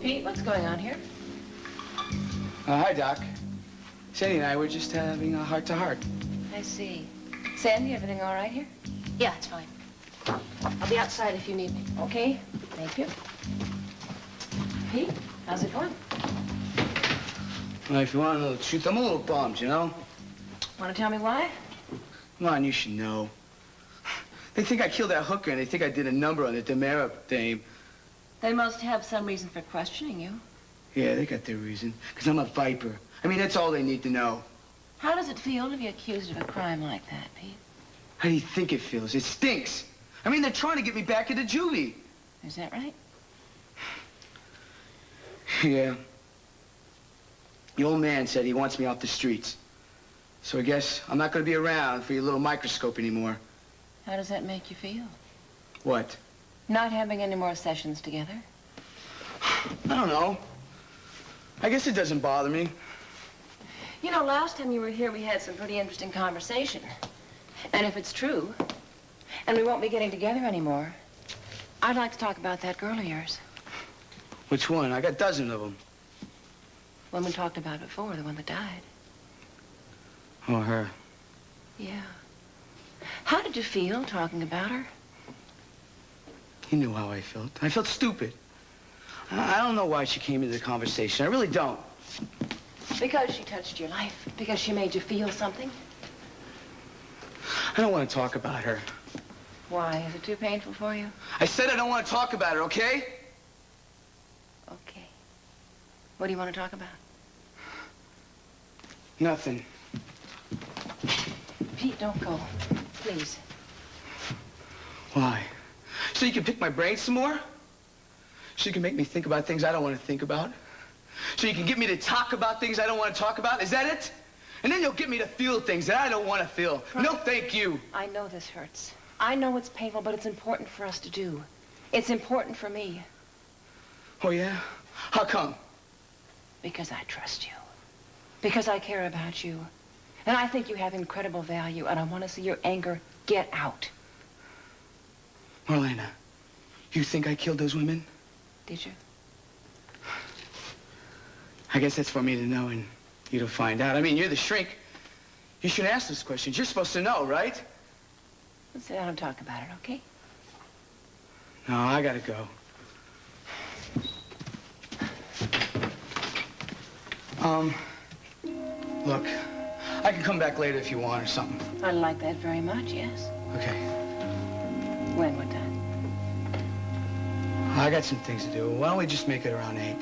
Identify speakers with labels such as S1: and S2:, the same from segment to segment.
S1: Pete, what's going on here?
S2: Hi, Doc. Sandy and I were just having a heart-to-heart.
S1: I see. Sandy, everything all right here?
S3: Yeah, it's fine. I'll be outside if you need me.
S1: Okay, thank you. Pete, how's it going?
S2: Well, if you want to know the truth, I'm a little bummed, you know?
S1: Want to tell me why?
S2: Come on, you should know. They think I killed that hooker, and they think I did a number on the Demera dame.
S1: They must have some reason for questioning you.
S2: Yeah, they got their reason. Because I'm a viper. I mean, that's all they need to know.
S1: How does it feel to be accused of a crime like that, Pete?
S2: How do you think it feels? It stinks. I mean, they're trying to get me back into juvie.
S1: Is that right?
S2: Yeah. The old man said he wants me off the streets. So I guess I'm not going to be around for your little microscope anymore.
S1: How does that make you feel?
S2: What?
S1: Not having any more sessions together?
S2: I don't know. I guess it doesn't bother me.
S1: You know, last time you were here, we had some pretty interesting conversation. And if it's true, and we won't be getting together anymore, I'd like to talk about that girl of yours.
S2: Which one? I got dozens of them.
S1: One we talked about before, the one that died.
S2: Oh, her.
S1: Yeah. How did you feel talking about her?
S2: You knew how I felt. I felt stupid. I don't know why she came into the conversation. I really don't.
S1: Because she touched your life? Because she made you feel something?
S2: I don't want to talk about her.
S1: Why? Is it too painful for you?
S2: I said I don't want to talk about her, okay?
S1: Okay. What do you want to talk about?
S2: Nothing.
S1: Pete, don't go. Please.
S2: Why? So you can pick my brain some more? So you can make me think about things I don't want to think about? So you can get me to talk about things I don't want to talk about? Is that it? And then you'll get me to feel things that I don't want to feel. Right. No, thank you.
S1: I know this hurts. I know it's painful, but it's important for us to do. It's important for me.
S2: Oh, yeah? How come?
S1: Because I trust you. Because I care about you. And I think you have incredible value, and I want to see your anger get out.
S2: Marlena, you think I killed those women?
S1: Did you?
S2: I guess that's for me to know and you to find out. I mean, you're the shrink. You should ask those questions. You're supposed to know, right?
S1: Let's sit down and talk about it, okay?
S2: No, I gotta go. Look, I can come back later if you want or something.
S1: I'd like that very much, yes.
S2: Okay.
S1: When? What time?
S2: I got some things to do. Why don't we just make it around 8?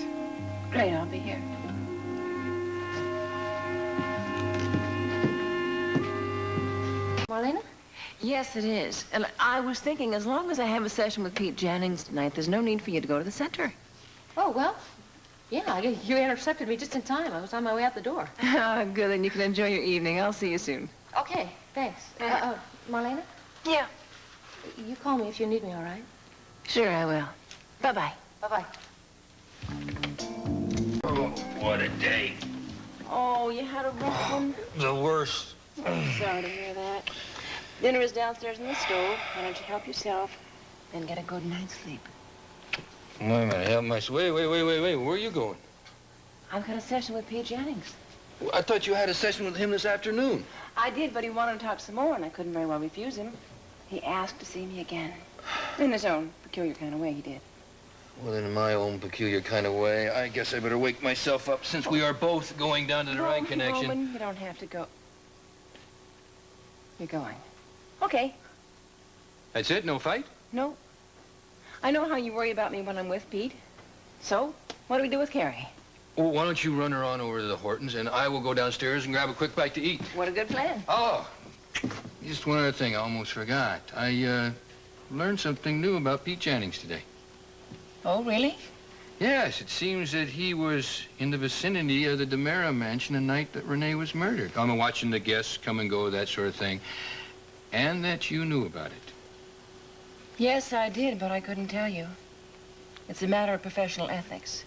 S1: Great, I'll be here.
S3: Marlena?
S1: Yes, it is. And I was thinking, as long as I have a session with Pete Jennings tonight, there's no need for you to go to the center.
S3: Oh, well, yeah, you intercepted me just in time. I was on my way out the door.
S1: Good, then you can enjoy your evening. I'll see you soon.
S3: Okay, thanks. Marlena?
S1: Yeah.
S3: You call me if you need me, all right?
S1: Sure, I will. Bye-bye.
S3: Bye-bye.
S4: Oh, what a day.
S1: Oh, you had a rough one?
S4: The worst.
S1: Sorry to hear that. Dinner is downstairs in the stove. Why don't you help yourself and get a good night's sleep?
S4: Wait a minute, help myself. Wait. Where are you going?
S1: I've got a session with Pete Jennings.
S4: Well, I thought you had a session with him this afternoon.
S1: I did, but he wanted to talk some more, and I couldn't very well refuse him. He asked to see me again. In his own peculiar kind of way, he did.
S4: Well, in my own peculiar kind of way, I guess I better wake myself up since we are both going down to the right connection.
S1: Roman, you don't have to go. You're going. Okay.
S4: That's it? No fight?
S1: No. I know how you worry about me when I'm with Pete. So, what do we do with Carrie?
S4: Well, why don't you run her on over to the Hortons, and I will go downstairs and grab a quick bite to eat.
S1: What a good plan.
S4: Oh, just one other thing I almost forgot. I learned something new about Pete Jennings today.
S1: Oh, really?
S4: Yes, it seems that he was in the vicinity of the Demera mansion the night that Renee was murdered. I'm watching the guests come and go, that sort of thing. And that you knew about it.
S1: Yes, I did, but I couldn't tell you. It's a matter of professional ethics.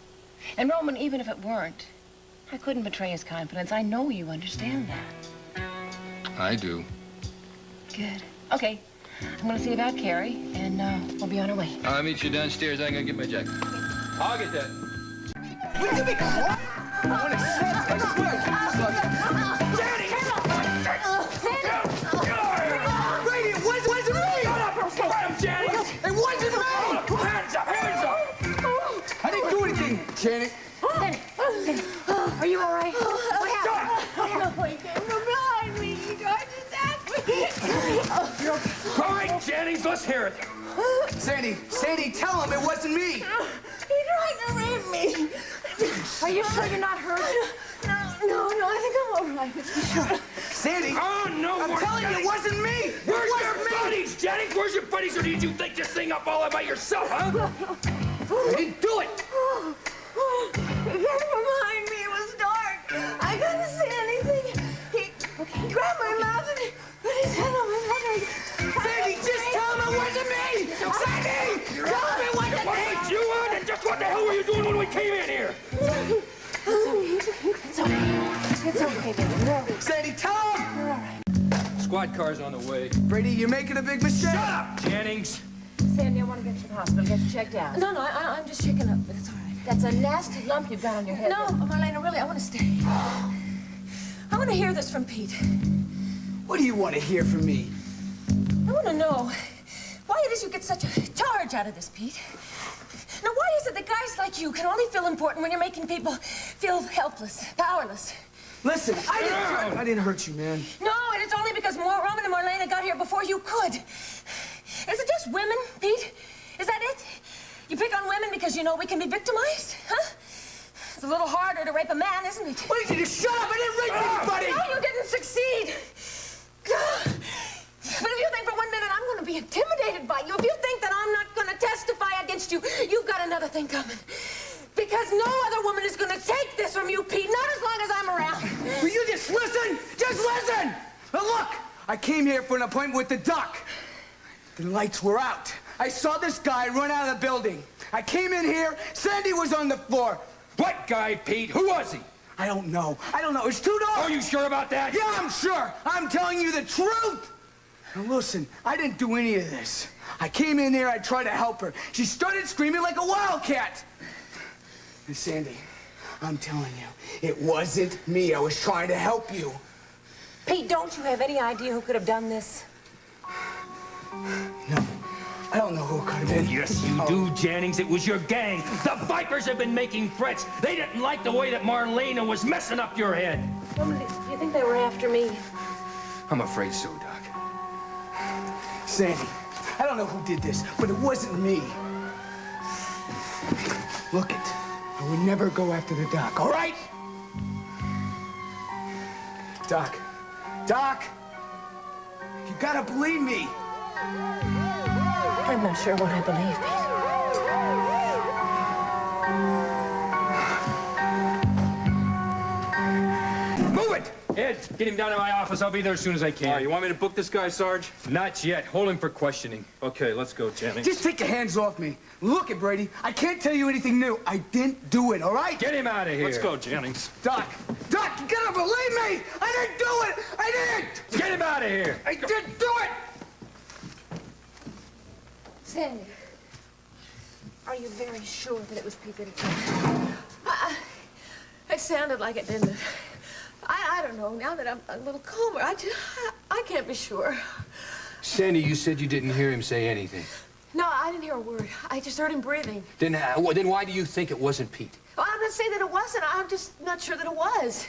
S1: And Roman, even if it weren't, I couldn't betray his confidence. I know you understand that.
S4: I do.
S1: Good. Okay. I'm going to see about Carrie, and we'll be on our way.
S4: I'll meet you downstairs. I gotta get my jacket. I'll get that.
S2: Will you be quiet? I want to slap you, I swear. Jenny! Brady, it wasn't me!
S5: Shut up! Let him, Jenny!
S2: It wasn't me!
S5: Hands up! Hands up!
S2: I didn't do anything, Janet.
S3: Sandy, are you all right? What happened?
S6: Oh, he came from behind me. He tried to stab me.
S5: All right, Jennings, let's hear it.
S2: Sandy, tell him it wasn't me.
S6: He tried to rape me.
S3: Are you sure you're not hurt?
S6: No, I think I'm all right. Sure.
S2: Sandy,
S5: Oh, no
S2: I'm
S5: more
S2: telling you, it
S5: Jennings.
S2: wasn't me.
S5: Where's
S2: It
S5: your
S2: wasn't me.
S5: buddies, Jennings? Where's your buddies, or did you think this thing up all by yourself, huh? I didn't do it.
S6: He came from behind me. It was dark. I couldn't see anything. He grabbed my mouth and he put his hand on my mouth.
S2: Sandy, just tell him it wasn't me. Sandy, tell him it wasn't
S5: What
S2: me.
S5: put you on? And just what the hell were you doing when we came in here?
S3: It's okay, baby.
S2: Sandy, tell him.
S4: Squad car's on the way.
S2: Brady, you're making a big mistake.
S5: Shut up, Jennings.
S3: Sandy, I want to get you to the hospital, get you checked out.
S6: No, I'm just shaken up, but it's all right.
S3: That's a nasty lump you've got on your head.
S6: No, Marlena, really, I want to stay. I want to hear this from Pete.
S2: What do you want to hear from me?
S6: I want to know why it is you get such a charge out of this, Pete. Now, why is it that guys like you can only feel important when you're making people feel helpless, powerless?
S2: Listen, I didn't hurt you, man.
S6: No, and it's only because Roman and Marlena got here before you could. Is it just women, Pete? Is that it? You pick on women because you know we can be victimized, huh? It's a little harder to rape a man, isn't it?
S2: Why did you just shut up? I didn't rape anybody.
S6: No, you didn't succeed. But if you think for 1 minute I'm going to be intimidated by you, if you think that I'm not going to testify against you, you've got another thing coming. Because no other woman is going to take this from you, Pete, not as long as I'm around.
S2: Will you just listen? Just listen! Now look, I came here for an appointment with the doc. The lights were out. I saw this guy run out of the building. I came in here, Sandy was on the floor.
S5: What guy, Pete? Who was he?
S2: I don't know. It's too dark.
S5: Are you sure about that?
S2: Yeah, I'm sure. I'm telling you the truth. Now listen, I didn't do any of this. I came in there, I tried to help her. She started screaming like a wildcat. And Sandy, I'm telling you, it wasn't me. I was trying to help you.
S6: Pete, don't you have any idea who could have done this?
S2: No, I don't know who it could have been.
S5: Yes, you do, Jennings. It was your gang. The Vipers have been making threats. They didn't like the way that Marlena was messing up your head.
S3: Roman, do you think they were after me?
S4: I'm afraid so, Doc.
S2: Sandy, I don't know who did this, but it wasn't me. Look it, I would never go after the doc, all right? Doc, you gotta believe me.
S3: I'm not sure what I believe, Pete.
S5: Move it! Ed, get him down to my office. I'll be there as soon as I can.
S4: All right, you want me to book this guy, Sarge?
S5: Not yet. Hold him for questioning.
S4: Okay, let's go, Jennings.
S2: Just take your hands off me. Look it, Brady, I can't tell you anything new. I didn't do it, all right?
S5: Get him out of here.
S4: Let's go, Jennings.
S2: Doc, you gotta believe me! I didn't do it! I didn't!
S5: Get him out of here.
S2: I didn't do it!
S3: Sandy, are you very sure that it was Pete that attacked you?
S6: It sounded like it, didn't it? I don't know. Now that I'm a little calmer, I can't be sure.
S4: Sandy, you said you didn't hear him say anything.
S6: No, I didn't hear a word. I just heard him breathing.
S4: Then why do you think it wasn't Pete?
S6: Well, I'm not saying that it wasn't. I'm just not sure that it was.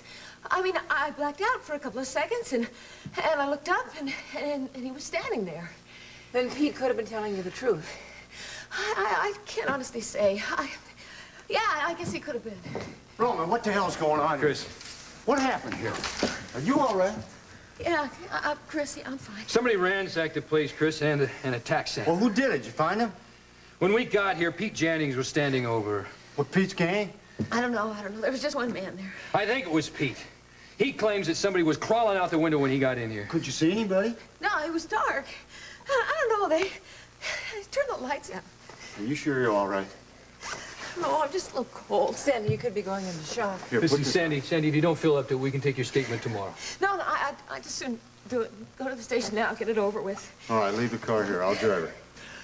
S6: I mean, I blacked out for a couple of seconds, and I looked up, and he was standing there.
S3: Then Pete could have been telling you the truth.
S6: I can't honestly say. Yeah, I guess he could have been.
S7: Roman, what the hell's going on here?
S4: Chris.
S7: What happened here? Are you all right?
S6: Yeah, Chris, I'm fine.
S4: Somebody ransacked the place, Chris, and attacked Sandy.
S7: Well, who did it? Did you find him?
S4: When we got here, Pete Jennings was standing over.
S7: What, Pete's gang?
S6: I don't know. There was just one man there.
S4: I think it was Pete. He claims that somebody was crawling out the window when he got in here.
S7: Could you see anybody?
S6: No, it was dark. I don't know. They turned the lights out.
S7: Are you sure you're all right?
S6: No, I'm just a little cold.
S3: Sandy, you could be going into shock.
S7: Here,
S4: Listen,
S7: put this-
S4: Sandy, if you don't feel up to it, we can take your statement tomorrow.
S6: No, I just soon do it. Go to the station now. Get it over with.
S7: All right, leave the car here. I'll drive it.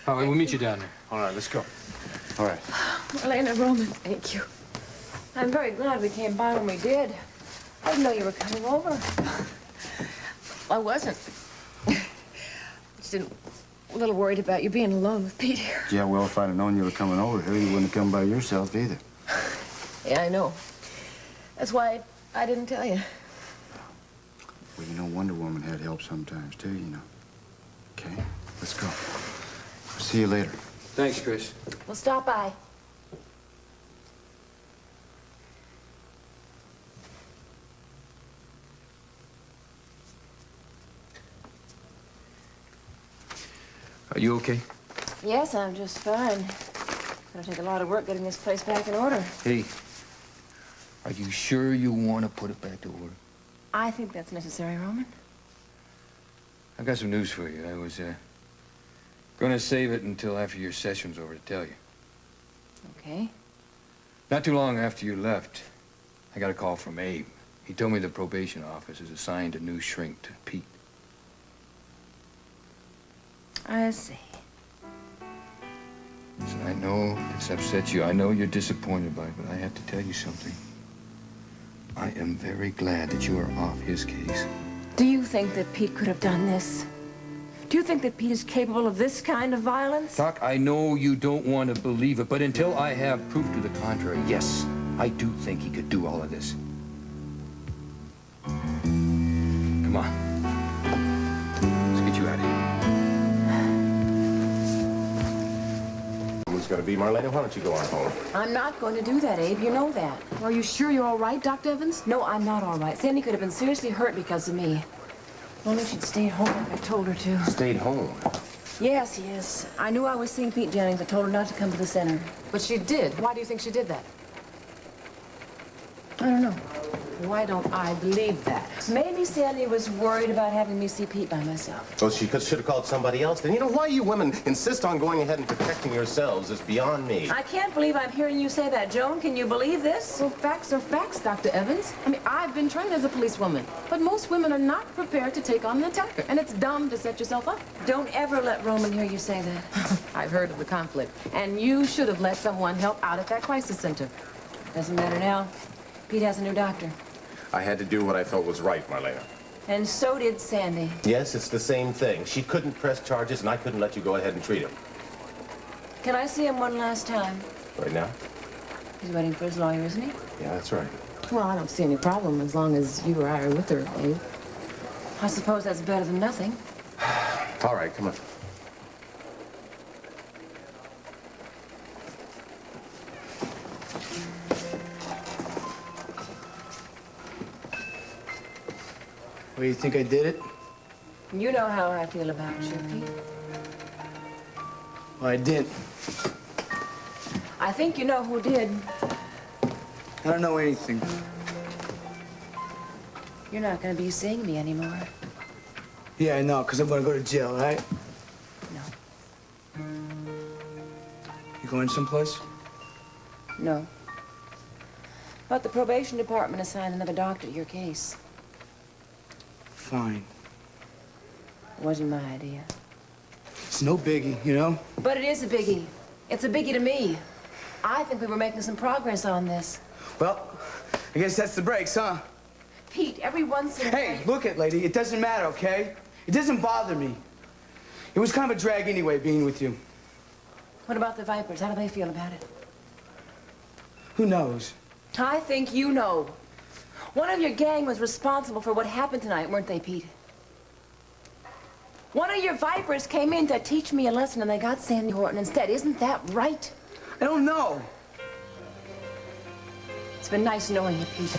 S4: All right, we'll meet you down there.
S7: All right, let's go. All right.
S6: Marlena, Roman, thank you.
S1: I'm very glad we came by when we did. I didn't know you were coming over. I wasn't. Just a little worried about you being alone with Pete here.
S7: Yeah, well, if I'd have known you were coming over here, you wouldn't have come by yourself either.
S1: Yeah, I know. That's why I didn't tell you.
S7: Well, you know, Wonder Woman had help sometimes, too, you know. Okay, let's go. I'll see you later.
S4: Thanks, Chris.
S1: Well, stop by.
S4: Are you okay?
S1: Yes, I'm just fine. Gonna take a lot of work getting this place back in order.
S4: Hey, are you sure you want to put it back to order?
S1: I think that's necessary, Roman.
S4: I got some news for you. I was gonna save it until after your session's over to tell you.
S1: Okay.
S4: Not too long after you left, I got a call from Abe. He told me the probation office has assigned a new shrink to Pete.
S1: I see.
S4: Listen, I know this upsets you. I know you're disappointed by it, but I have to tell you something. I am very glad that you are off his case.
S1: Do you think that Pete could have done this? Do you think that Pete is capable of this kind of violence?
S4: Doc, I know you don't want to believe it, but until I have proof to the contrary, yes, I do think he could do all of this. Come on. Let's get you out of here.
S8: Who's going to be Marlena? Why don't you go on home?
S1: I'm not going to do that, Abe. You know that. Are you sure you're all right, Dr. Evans? No, I'm not all right. Sandy could have been seriously hurt because of me. Only she'd stayed home like I told her to.
S8: Stayed home?
S1: Yes. I knew I was seeing Pete Jennings. I told her not to come to the center.
S6: But she did. Why do you think she did that?
S1: I don't know.
S6: Why don't I believe that?
S1: Maybe Sandy was worried about having me see Pete by myself.
S8: Oh, she should have called somebody else. Then, you know, why you women insist on going ahead and protecting yourselves is beyond me.
S1: I can't believe I'm hearing you say that, Joan. Can you believe this?
S6: Well, facts are facts, Dr. Evans. I mean, I've been trained as a policewoman, but most women are not prepared to take on an attacker, and it's dumb to set yourself up.
S1: Don't ever let Roman hear you say that.
S6: I've heard of the conflict, and you should have let someone help out at that crisis center.
S1: Doesn't matter now. Pete has a new doctor.
S8: I had to do what I felt was right, Marlena.
S1: And so did Sandy.
S8: Yes, it's the same thing. She couldn't press charges, and I couldn't let you go ahead and treat him.
S1: Can I see him one last time?
S8: Right now?
S1: He's waiting for his lawyer, isn't he?
S8: Yeah, that's right.
S6: Well, I don't see any problem as long as you or I are with her, Abe.
S1: I suppose that's better than nothing.
S8: All right, come on.
S2: Well, you think I did it?
S1: You know how I feel about you, Pete.
S2: Well, I didn't.
S1: I think you know who did.
S2: I don't know anything.
S1: You're not going to be seeing me anymore.
S2: Yeah, I know, because I'm going to go to jail, right?
S1: No.
S2: You going someplace?
S1: No. But the probation department assigned another doctor to your case.
S2: Fine.
S1: It wasn't my idea.
S2: It's no biggie, you know?
S1: But it is a biggie. It's a biggie to me. I think we were making some progress on this.
S2: Well, I guess that's the breaks, huh?
S1: Pete, every once in a
S2: Hey,
S1: while...
S2: look it, lady. It doesn't matter, okay? It doesn't bother me. It was kind of a drag anyway, being with you.
S1: What about the Vipers? How do they feel about it?
S2: Who knows?
S1: I think you know. One of your gang was responsible for what happened tonight, weren't they, Pete? One of your Vipers came in to teach me a lesson, and they got Sandy Horton instead. Isn't that right?
S2: I don't know.
S1: It's been nice knowing you, Pete.